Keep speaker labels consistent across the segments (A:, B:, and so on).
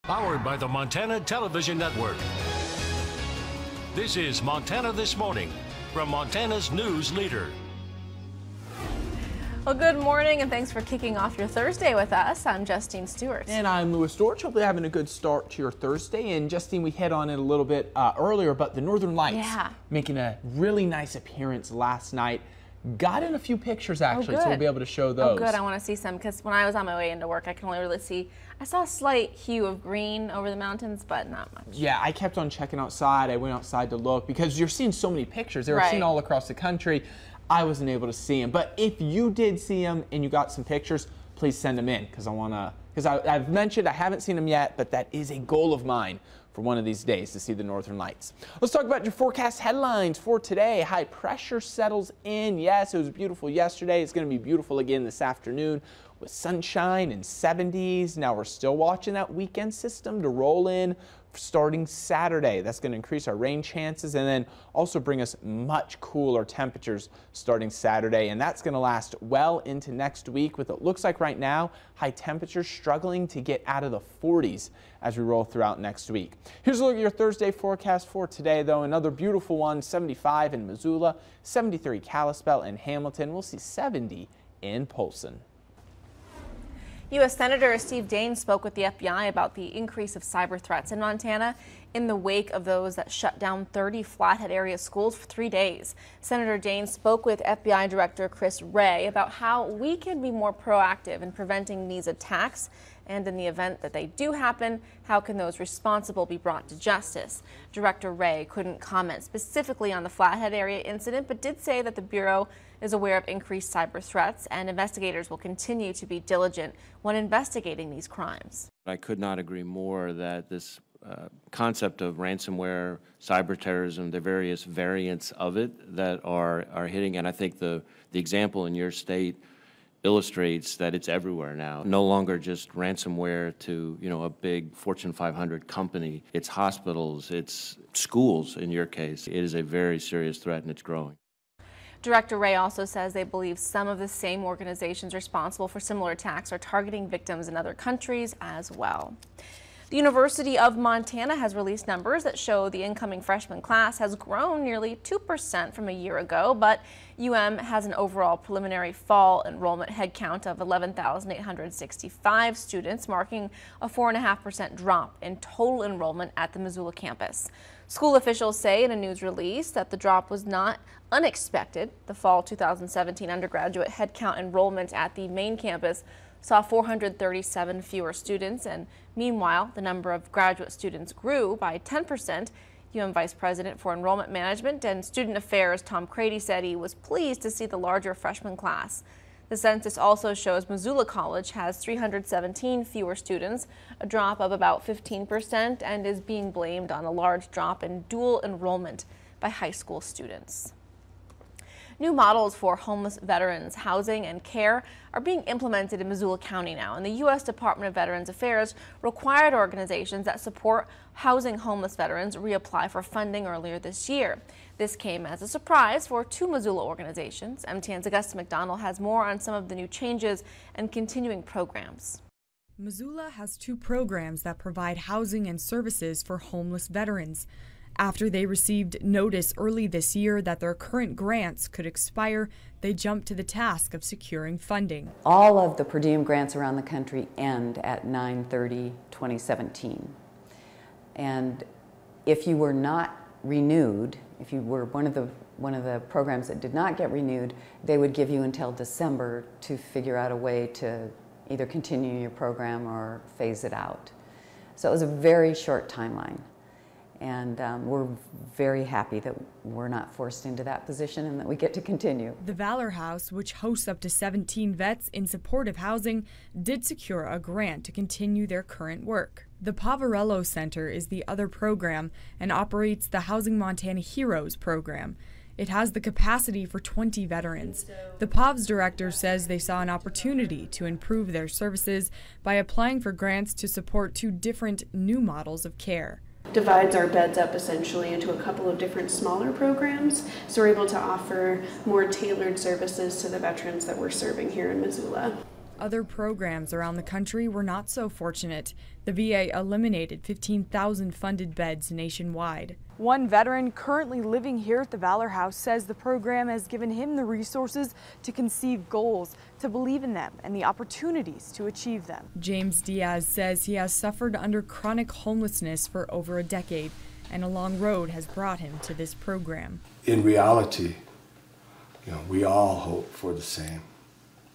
A: Powered by the Montana Television Network. This is Montana This Morning from Montana's news leader.
B: Well, good morning and thanks for kicking off your Thursday with us. I'm Justine Stewart.
C: And I'm Louis Dorch. Hopefully having a good start to your Thursday. And Justine, we hit on it a little bit earlier, but the Northern Lights making a really nice appearance last night. Got in a few pictures actually, so we'll be able to show those.
B: Oh good, I want to see some because when I was on my way into work I can only really see, I saw a slight hue of green over the mountains, but not much. Yeah,
C: I kept on checking outside. I went outside to look because you're seeing so many pictures. They were seen all across the country. I wasn't able to see them, but if you did see them and you got some pictures, please send them in because I want to, because I've mentioned I haven't seen them yet, but that is a goal of mine for one of these days to see the Northern Lights. Let's talk about your forecast headlines for today. High pressure settles in. Yes, it was beautiful yesterday. It's going to be beautiful again this afternoon with sunshine and 70s. Now we're still watching that weekend system to roll in starting Saturday. That's going to increase our rain chances and then also bring us much cooler temperatures starting Saturday. And that's going to last well into next week with it looks like right now high temperatures struggling to get out of the 40s as we roll throughout next week. Here's a look at your Thursday forecast for today, though. Another beautiful one, 75 in Missoula, 73 Kalispell and Hamilton. We'll see 70 in Polson.
B: U.S. Senator Steve Daines spoke with the FBI about the increase of cyber threats in Montana in the wake of those that shut down 30 Flathead area schools for 3 days. Senator Daines spoke with FBI Director Chris Wray about how we can be more proactive in preventing these attacks, and in the event that they do happen, how can those responsible be brought to justice. Director Wray couldn't comment specifically on the Flathead area incident, but did say that the Bureau is aware of increased cyber threats and investigators will continue to be diligent when investigating these crimes.
D: I could not agree more that this concept of ransomware, cyber terrorism, the various variants of it that are hitting, and I think the example in your state illustrates that it's everywhere now. No longer just ransomware to, a big Fortune 500 company. It's hospitals, it's schools in your case. It is a very serious threat and it's growing.
B: Director Wray also says they believe some of the same organizations responsible for similar attacks are targeting victims in other countries as well. The University of Montana has released numbers that show the incoming freshman class has grown nearly 2% from a year ago, but UM has an overall preliminary fall enrollment headcount of 11,865 students, marking a 4.5% drop in total enrollment at the Missoula campus. School officials say in a news release that the drop was not unexpected. The fall 2017 undergraduate headcount enrollment at the main campus saw 437 fewer students, and meanwhile, the number of graduate students grew by 10%. UM Vice President for Enrollment Management and Student Affairs Tom Crady said he was pleased to see the larger freshman class. The census also shows Missoula College has 317 fewer students, a drop of about 15%, and is being blamed on a large drop in dual enrollment by high school students. New models for homeless veterans housing and care are being implemented in Missoula County now, and the U.S. Department of Veterans Affairs required organizations that support housing homeless veterans reapply for funding earlier this year. This came as a surprise for two Missoula organizations. MTN's Augusta McDonald has more on some of the new changes and continuing programs.
E: Missoula has two programs that provide housing and services for homeless veterans. After they received notice early this year that their current grants could expire, they jumped to the task of securing funding.
F: All of the per diem grants around the country end at 9/30/2017. And if you were not renewed, if you were one of the programs that did not get renewed, they would give you until December to figure out a way to either continue your program or phase it out. So it was a very short timeline. And we're very happy that we're not forced into that position and that we get to continue.
E: The Valor House, which hosts up to 17 vets in supportive housing, did secure a grant to continue their current work. The Pavarello Center is the other program and operates the Housing Montana Heroes program. It has the capacity for 20 veterans. The POVs director says they saw an opportunity to improve their services by applying for grants to support two different new models of care.
G: Divides our beds up essentially into a couple of different smaller programs, so we're able to offer more tailored services to the veterans that we're serving here in Missoula.
E: Other programs around the country were not so fortunate. The VA eliminated 15,000 funded beds nationwide. One veteran currently living here at the Valor House says the program has given him the resources to conceive goals, to believe in them, and the opportunities to achieve them. James Diaz says he has suffered under chronic homelessness for over a decade, and a long road has brought him to this program.
H: In reality, we all hope for the same.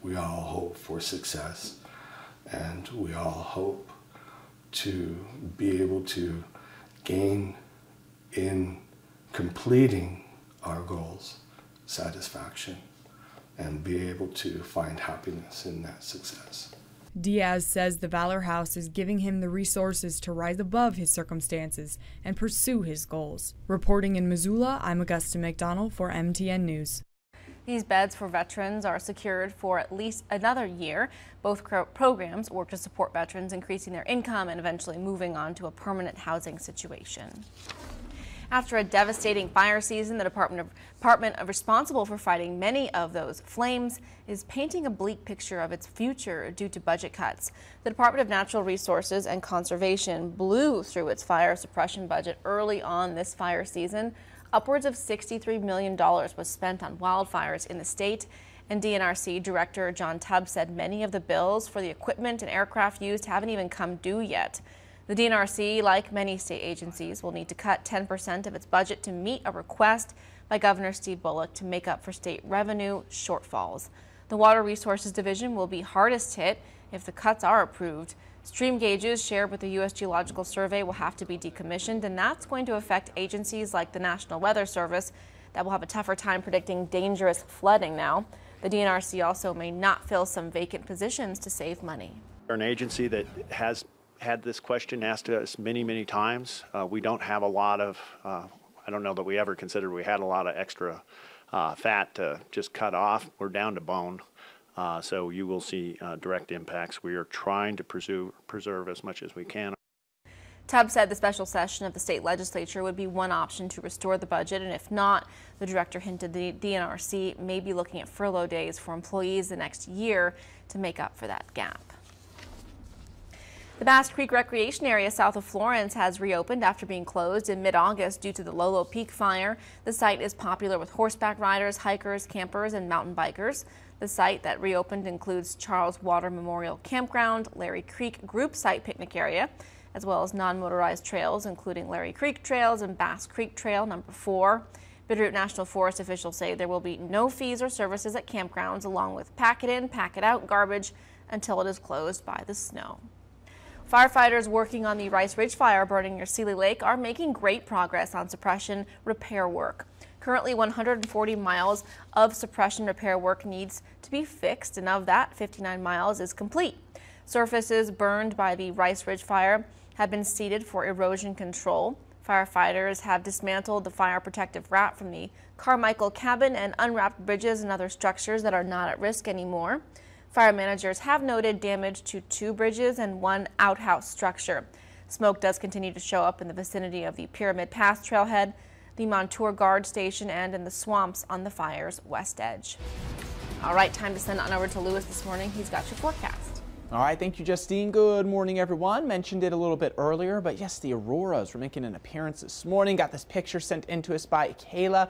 H: We all hope for success, and we all hope to be able to gain in completing our goals satisfaction and be able to find happiness in that success.
E: Diaz says the Valor House is giving him the resources to rise above his circumstances and pursue his goals. Reporting in Missoula, I'm Augusta McDonald for MTN News.
B: These beds for veterans are secured for at least another year. Both programs work to support veterans, increasing their income and eventually moving on to a permanent housing situation. After a devastating fire season, the department responsible for fighting many of those flames is painting a bleak picture of its future due to budget cuts. The Department of Natural Resources and Conservation blew through its fire suppression budget early on this fire season. Upwards of $63 million was spent on wildfires in the state, and DNRC Director John Tubbs said many of the bills for the equipment and aircraft used haven't even come due yet. The DNRC, like many state agencies, will need to cut 10% of its budget to meet a request by Governor Steve Bullock to make up for state revenue shortfalls. The Water Resources Division will be hardest hit if the cuts are approved. Stream gauges shared with the U.S. Geological Survey will have to be decommissioned, and that's going to affect agencies like the National Weather Service that will have a tougher time predicting dangerous flooding now. The DNRC also may not fill some vacant positions to save money.
I: We're an agency that has had this question asked to us many, many times. We don't have a lot of, I don't know that we ever considered we had a lot of extra fat to just cut off. We're down to bone. So you will see direct impacts. We are trying to preserve as much as we can.
B: Tubbs said the special session of the state legislature would be one option to restore the budget, and if not, the director hinted the DNRC may be looking at furlough days for employees the next year to make up for that gap. The Bass Creek Recreation Area south of Florence has reopened after being closed in mid-August due to the Lolo Peak fire. The site is popular with horseback riders, hikers, campers, and mountain bikers. The site that reopened includes Charles Water Memorial Campground, Larry Creek Group Site Picnic Area, as well as non-motorized trails, including Larry Creek Trails and Bass Creek Trail number 4. Bitterroot National Forest officials say there will be no fees or services at campgrounds, along with pack it in, pack it out garbage until it is closed by the snow. Firefighters working on the Rice Ridge fire burning near Seeley Lake are making great progress on suppression repair work. Currently, 140 miles of suppression repair work needs to be fixed, and of that, 59 miles is complete. Surfaces burned by the Rice Ridge fire have been seeded for erosion control. Firefighters have dismantled the fire protective wrap from the Carmichael cabin and unwrapped bridges and other structures that are not at risk anymore. Fire managers have noted damage to 2 bridges and 1 outhouse structure. Smoke does continue to show up in the vicinity of the Pyramid Pass trailhead, the Montour Guard Station, and in the swamps on the fire's west edge. All right, time to send on over to Lewis this morning. He's got your forecast.
C: All right, thank you, Justine. Good morning, everyone. Mentioned it a little bit earlier, but yes, the auroras were making an appearance this morning. Got this picture sent in to us by Kayla.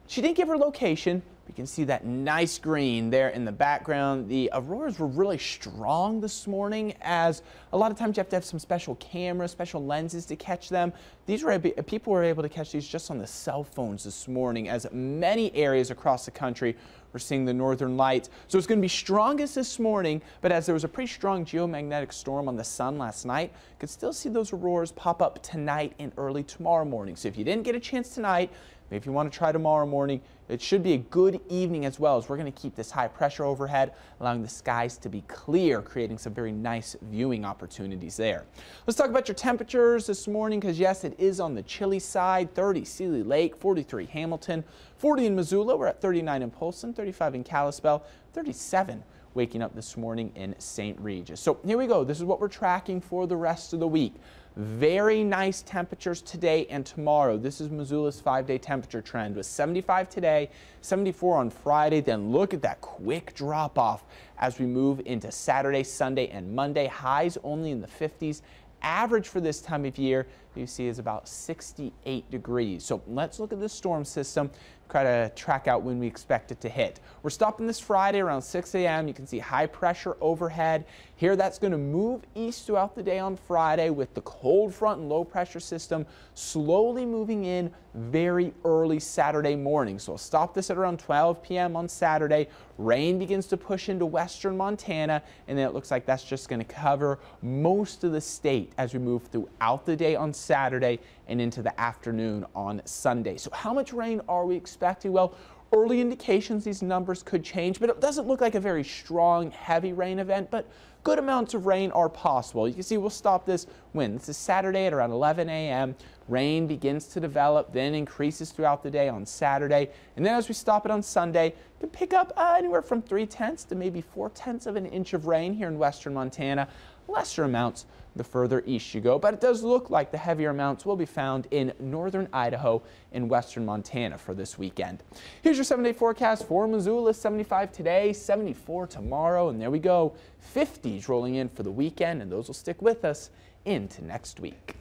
C: She didn't give her location. You can see that nice green there in the background. The auroras were really strong this morning, as a lot of times you have to have some special cameras, special lenses to catch them. People were able to catch these just on the cell phones this morning, as many areas across the country were seeing the northern lights. So it's going to be strongest this morning, but as there was a pretty strong geomagnetic storm on the sun last night, you could still see those auroras pop up tonight and early tomorrow morning. So if you didn't get a chance tonight, maybe if you want to try tomorrow morning, it should be a good evening as well, as we're going to keep this high pressure overhead, allowing the skies to be clear, creating some very nice viewing opportunities there. Let's talk about your temperatures this morning, because yes, it is on the chilly side. 30 Seeley Lake, 43 Hamilton, 40 in Missoula. We're at 39 in Polson, 35 in Kalispell, 37 waking up this morning in St. Regis. So here we go. This is what we're tracking for the rest of the week. Very nice temperatures today and tomorrow. This is Missoula's 5-day temperature trend with 75 today, 74 on Friday. Then look at that quick drop off as we move into Saturday, Sunday, and Monday. Highs only in the 50s. Average for this time of year you see is about 68 degrees. So let's look at this storm system, try to track out when we expect it to hit. We're stopping this Friday around 6 a.m. You can see high pressure overhead. Here that's going to move east throughout the day on Friday with the cold front and low pressure system slowly moving in very early Saturday morning. So I'll stop this at around 12 p.m. on Saturday. Rain begins to push into western Montana, and then it looks like that's just going to cover most of the state as we move throughout the day on Saturday and into the afternoon on Sunday. So how much rain are we expecting? Well, early indications these numbers could change, but it doesn't look like a very strong, heavy rain event, but good amounts of rain are possible. You can see we'll stop this when? This is Saturday at around 11 a.m. Rain begins to develop, then increases throughout the day on Saturday. And then as we stop it on Sunday, you can pick up anywhere from 3/10 to maybe 4/10 of an inch of rain here in western Montana. Lesser amounts the further east you go, but it does look like the heavier amounts will be found in northern Idaho and western Montana for this weekend. Here's your 7-day forecast for Missoula. 75 today, 74 tomorrow, and there we go. 50s rolling in for the weekend, and those will stick with us into next week.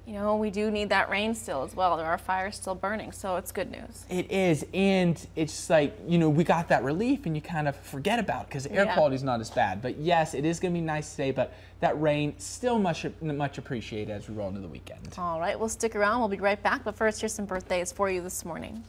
B: You know, we do need that rain still as well. There are fires still burning, so it's good news.
C: It is, and it's like, you know, we got that relief and you kind of forget about it because air quality is not as bad. But yes, it is going to be nice today, but that rain still much appreciated as we roll into the weekend.
B: All right, we'll stick around. We'll be right back, but first, here's some birthdays for you this morning.